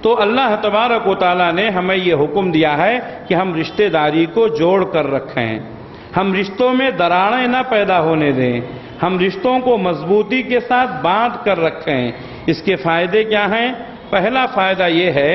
تو اللہ تبارک و تعالیٰ نے ہمیں یہ حکم دیا ہے کہ ہم رشتہ داری کو جوڑ کر رکھیں، ہم رشتوں میں دراڑیں نہ پیدا ہونے دیں، ہم رشتوں کو مضبوطی کے ساتھ باندھ کر رکھیں۔ اس کے فائدے کیا ہیں؟ پہلا فائدہ یہ ہے،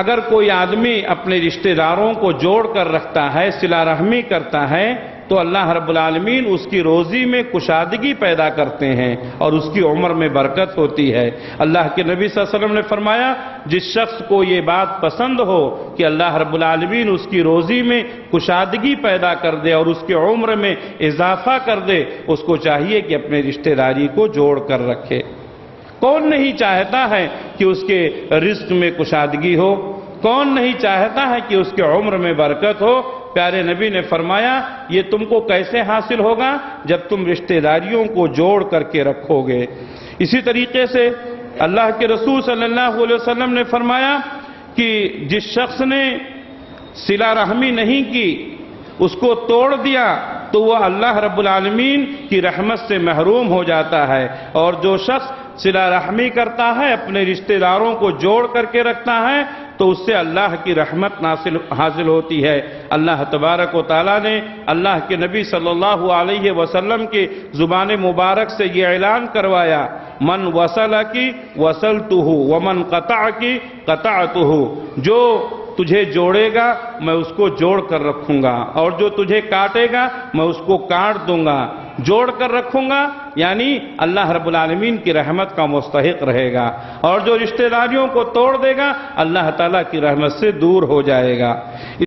اگر کوئی آدمی اپنے رشتہ داروں کو جوڑ کر رکھتا ہے، صلہ رحمی کرتا ہے، تو اللہ رب العالمین اس کی روزی میں کشادگی پیدا کرتے ہیں اور اس کی عمر میں برکت ہوتی ہے۔ اللہ کے نبی صلی اللہ علیہ وسلم نے فرمایا، جس شخص کو یہ بات پسند ہو کہ اللہ رب العالمین اس کی روزی میں کشادگی پیدا کر دے اور اس کی عمر میں اضافہ کر دے، اس کو چاہیے کہ اپنے رشتہ داری کو جوڑ کر رکھے۔ کون نہیں چاہتا ہے کہ اس کے رزق میں کشادگی ہو؟ کون نہیں چاہتا ہے کہ اس کے عمر میں برکت ہو؟ پیارے نبی نے فرمایا، یہ تم کو کیسے حاصل ہوگا؟ جب تم رشتہ داریوں کو جوڑ کر کے رکھو گے۔ اسی طریقے سے اللہ کے رسول صلی اللہ علیہ وسلم نے فرمایا کہ جس شخص نے صلہ رحمی نہیں کی، اس کو توڑ دیا، تو وہ اللہ رب العالمین کی رحمت سے محروم ہو جاتا ہے، اور جو شخص صلہ رحمی کرتا ہے، اپنے رشتہ داروں کو جوڑ کر کے رکھتا ہے، تو اس سے اللہ کی رحمت حاصل ہوتی ہے۔ اللہ تبارک و تعالیٰ نے اللہ کے نبی صلی اللہ علیہ وسلم کی زبان مبارک سے یہ اعلان کروایا، من وصلک وصلتہ ومن قطعک قطعتہ، جو تجھے جوڑے گا میں اس کو جوڑ کر رکھوں گا، اور جو تجھے کاٹے گا میں اس کو کاٹ دوں گا۔ جوڑ کر رکھوں گا یعنی اللہ رب العالمین کی رحمت کا مستحق رہے گا، اور جو رشتہ داریوں کو توڑ دے گا اللہ تعالیٰ کی رحمت سے دور ہو جائے گا۔